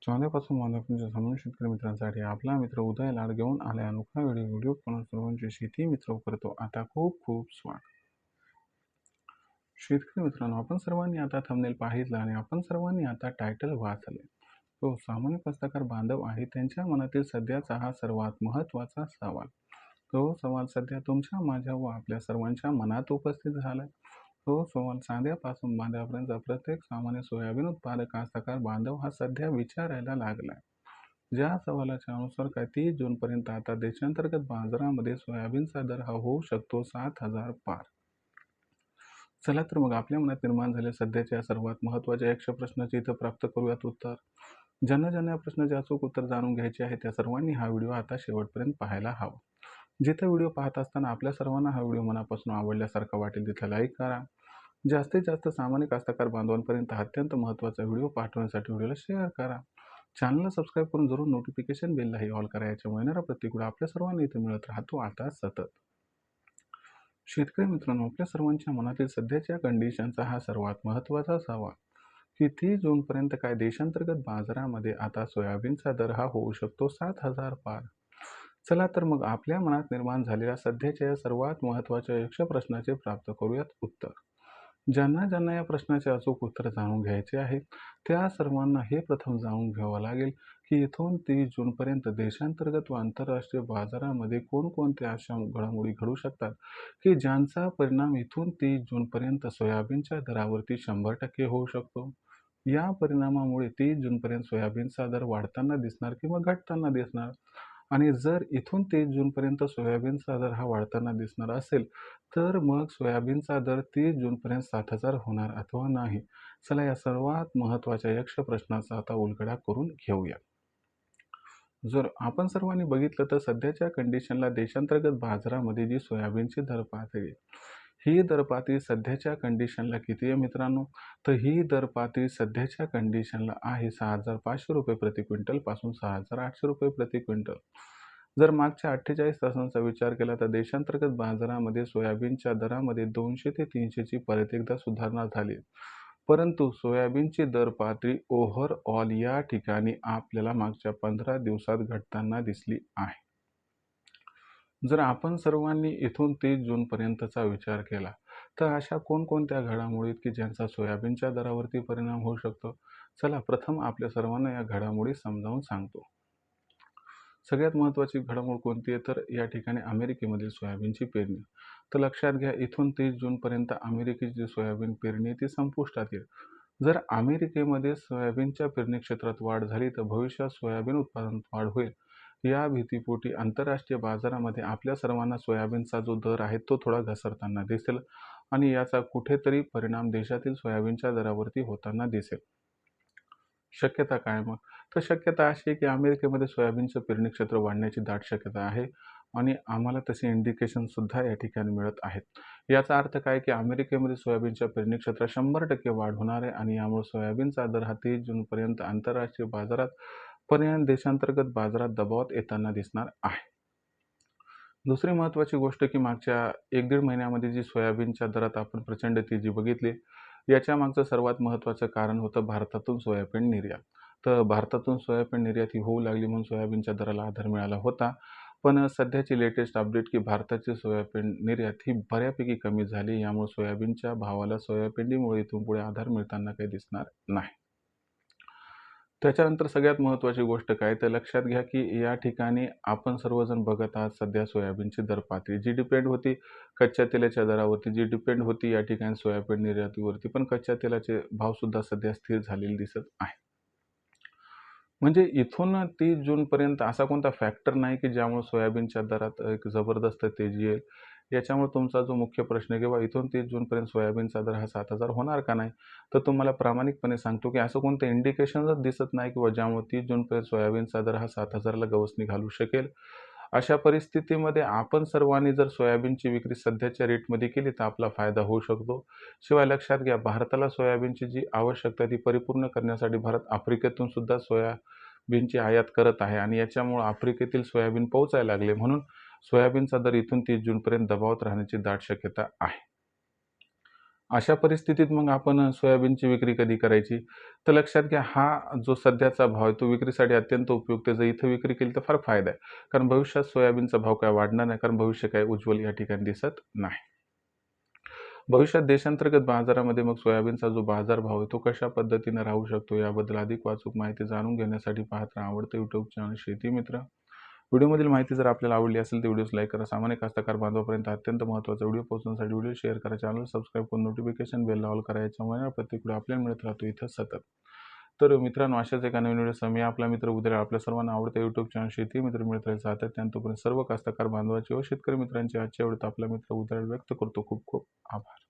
चांगल्यापासून मानवाच्या सामान्य शेतकरी मित्रांसाठी आपला मित्र उदय लाड घेऊन आलाय अनोखा व्हिडिओ पण सर्वांचे शेती मित्र करतो आता खूप खूप स्वागत. शेतकरी मित्रांनो, आपण सर्वांनी आता थंबनेल पाहितलं आणि आपण सर्वांनी आता टायटल वाचले. तो सामान्य कास्तकार बांधव आहे त्यांच्या मनातील सध्याचा हा सर्वात महत्त्वाचा सवाल. तो सवाल सध्या तुमच्या माझ्या व आपल्या सर्वांच्या मनात उपस्थित झालाय. तो सवाल चांद्यापासून बांध्यापर्यंत प्रत्येक सामान्य सोयाबीन उत्पादक कास्तकार बांधव हा सध्या विचारायला लागलाय. ज्या सवालाच्या अनुसार काय 30 जूनपर्यंत आता देशांतर्गत बाजारामध्ये सोयाबीनचा दर हा होऊ शकतो 7,000 पार. चला तर मग आपल्या मनात निर्माण झालेल्या सध्याच्या सर्वात महत्त्वाच्या 100 प्रश्नाचे इथं प्राप्त करूयात उत्तर. ज्यांना ज्यांना या प्रश्नाचे अचूक उत्तर जाणून घ्यायचे आहे त्या सर्वांनी हा व्हिडिओ आता शेवटपर्यंत पाहायला हवा. जिथं व्हिडिओ पाहत असताना आपल्या सर्वांना हा व्हिडिओ मनापासून आवडल्यासारखा वाटेल तिथं लाईक करा. जास्तीत जास्त सामान्य कास्तकार बांधवांपर्यंत अत्यंत महत्त्वाचा व्हिडिओ पाठवण्यासाठी व्हिडिओला शेअर करा. चॅनलला सबस्क्राईब करून जरूर नोटिफिकेशन बेललाही ऑल करा. याच्यामुळे येणारा प्रत्येक व्हिडिओ आपल्या सर्वांना इथे मिळत राहतो आता सतत. शेतकरी मित्रांनो, आपल्या सर्वांच्या मनातील सध्याच्या कंडिशनचा हा सर्वात महत्त्वाचा सवाल की 30 जूनपर्यंत काय देशांतर्गत बाजारामध्ये आता सोयाबीनचा दर हा होऊ शकतो 7,000 पार. चला तर मग आपल्या मनात निर्माण झालेल्या सध्याच्या या सर्वात महत्त्वाच्या 100 प्रश्नाचे प्राप्त करूयात उत्तर. ज्यांना ज्यांना या प्रश्नाचे अचूक उत्तर जाणून घ्यायचे आहे त्या सर्वांना हे प्रथम जाणून घ्यावं लागेल की इथून 30 जूनपर्यंत देशांतर्गत व आंतरराष्ट्रीय बाजारामध्ये कोणकोणत्या अशा घडामोडी घडू शकतात की ज्यांचा परिणाम इथून 30 जूनपर्यंत सोयाबीनच्या दरावरती 100% होऊ शकतो. या परिणामामुळे 30 जूनपर्यंत सोयाबीनचा दर वाढताना दिसणार किंवा घटताना दिसणार. आणि जर इथून 30 जूनपर्यंत सोयाबीनचा दर हा वाढताना दिसणार असेल तर मग सोयाबीनचा दर 30 जूनपर्यंत 7,000 होणार अथवा नाही. चला या सर्वात महत्त्वाच्या 100 प्रश्नाचा आता उलगडा करून घेऊया. जर आपण सर्वांनी बघितलं तर सध्याच्या कंडिशनला देशांतर्गत बाजारामध्ये जी सोयाबीनची दर पातळी ही दर पातळी सध्याच्या कंडिशनला किती आहे मित्रांनो? तर ही दर पातळी सध्याच्या कंडिशनला आहे 6,500 रुपये प्रति क्विंटल पासून 6,800 रुपये प्रति क्विंटल. जर मागच्या 48 तासांचा विचार केला तर देशांतर्गत बाजारामध्ये सोयाबीनच्या दरामध्ये 200 ते 300ची परत एकदा सुधारणा झाली. परंतु सोयाबीनची दर पातळी ओव्हरऑल या ठिकाणी आपल्याला मागच्या 15 दिवसात घटताना दिसली आहे. जर आपण सर्वांनी इथून 30 जूनपर्यंतचा विचार केला तर अशा कोणकोणत्या घडामोडी की ज्यांचा सोयाबीनच्या दरावरती परिणाम होऊ शकतो. चला प्रथम आपल्या सर्वांना या घडामोडी समजावून सांगतो. सगळ्यात महत्त्वाची घडामोड कोणती आहे तर या ठिकाणी अमेरिकेमधील सोयाबीनची पेरणी. तर लक्षात घ्या इथून 30 जूनपर्यंत अमेरिकेची जी सोयाबीन पेरणी ती संपुष्टात येईल. जर अमेरिकेमध्ये सोयाबीनच्या पेरणी क्षेत्रात वाढ झाली तर भविष्यात सोयाबीन उत्पादनात वाढ होईल. या भीतीपोटी आंतरराष्ट्रीय बाजारामध्ये आपल्या सर्वांना सोयाबीनचा जो दर आहे तो थोडा घसरताना दिसेल आणि याचा कुठेतरी परिणाम देशातील सोयाबीनच्या दरावरती होताना दिसेल. शक्यता काय मग? तर शक्यता अशी आहे की अमेरिकेमध्ये सोयाबीनचं पेरणी क्षेत्र वाढण्याची दाट शक्यता आहे आणि आम्हाला तसे इंडिकेशन सुद्धा या ठिकाणी मिळत आहेत. याचा अर्थ काय की अमेरिकेमध्ये सोयाबीनच्या पेरणी क्षेत्रात 100% वाढ होणार आहे आणि यामुळे सोयाबीनचा दर हा 30 जूनपर्यंत आंतरराष्ट्रीय बाजारात पर्याय देशांतर्गत बाजारात दबावात येताना दिसणार आहे. दुसरी महत्त्वाची गोष्ट की मागच्या 1-1.5 महिन्यामध्ये जी सोयाबीनच्या दरात आपण प्रचंड तेजी बघितली याच्या मागचं सर्वात महत्त्वाचं कारण होतं भारतातून सोयाबीन निर्यात. तर भारतातून सोयाबीन निर्यात ही होऊ लागली म्हणून सोयाबीनच्या दराला आधार मिळाला होता. पण सध्याची लेटेस्ट अपडेट की भारताची सोयाबीन निर्यात ही बऱ्यापैकी कमी झाली. यामुळे सोयाबीनच्या भावाला सोयाबीनमुळे इथून पुढे आधार मिळताना काही दिसणार नाही. त्याच्यानंतर सगळ्यात महत्त्वाची गोष्ट काय तर लक्षात घ्या की या ठिकाणी आपण सर्वजण बघत आहात सध्या सोयाबीनची दर पातळी जी डिपेंड होती कच्च्या तेलाच्या दरावरती, जी डिपेंड होती या ठिकाणी सोयाबीन निर्यातीवरती, पण कच्च्या तेलाचे भावसुद्धा सध्या स्थिर झालेले दिसत आहे. म्हणजे इथून 30 जूनपर्यंत असा कोणता फॅक्टर नाही की ज्यामुळे सोयाबीनच्या दरात एक जबरदस्त तेजी येईल. याच्यामुळे तुमचा जो मुख्य प्रश्न आहे की बा इथून 30 जूनपर्यंत सोयाबीनचा दर हा 7,000 होणार का नाही? तर तुम्हाला प्रामाणिकपणे सांगतो की असं कोणतं इंडिकेशनच दिसत नाही किंवा ज्यामुळे 30 जूनपर्यंत सोयाबीनचा दर हा 7,000ला गवसणी घालू शकेल. अशा परिस्थितीमध्ये आपण सर्वांनी जर सोयाबीनची विक्री सध्याच्या रेटमध्ये केली तर आपला फायदा होऊ शकतो. शिवाय लक्षात घ्या भारताला सोयाबीनची जी आवश्यकता आहे ती परिपूर्ण करण्यासाठी भारत आफ्रिकेतून सुद्धा सोयाबीनची आयात करत आहे आणि याच्यामुळे आफ्रिकेतील सोयाबीन पोहोचायला लागले म्हणून सोयाबीनचा दर इथून 30 जूनपर्यंत दबावात राहण्याची दाट शक्यता आहे. अशा परिस्थितीत मग आपण सोयाबीनची विक्री कधी करायची? तर लक्षात घ्या, हा जो सध्याचा भाव आहे तो विक्रीसाठी अत्यंत उपयुक्त आहे. जर इथं विक्री केली तर फार फायदा आहे. कारण भविष्यात सोयाबीनचा भाव काय वाढणार नाही, कारण भविष्य काय उज्ज्वल या ठिकाणी दिसत नाही. भविष्यात देशांतर्गत बाजारामध्ये मग सोयाबीनचा जो बाजारभाव आहे तो कशा पद्धतीने राहू शकतो, याबद्दल अधिक अचूक माहिती जाणून घेण्यासाठी पाहत राहा आवडतं यूट्यूब चॅनल शेती मित्र. व्हिडिओमधील माहिती जर आपल्याला आवडली असेल तर व्हिडिओस लाईक करा. सामान्य कास्तकार बांधवापर्यंत अत्यंत महत्त्वाचा व्हिडिओ पोहोचवण्यासाठी व्हिडिओ शेअर करा. चॅनल सबस्क्राईब करून नोटिफिकेशन बेल ऑल करा. याच्यामुळे प्रत्येक व्हिडिओ आपल्याला मिळत राहतो इथं सतत. तर मित्रांनो, अशाच एका नवीन व्हिडिओसह मी आपला मित्र उद्या आपल्या सर्वांना आवडतं यूट्यूब चॅनल शेती मित्र मिळत राहील सातत्याने. तोपर्यंत सर्व कास्तकार बांधवाचे व शेतकरी मित्रांचे आजच्या वेळेत आपला मित्र उद्या व्यक्त करतो. खूप खूप आभार.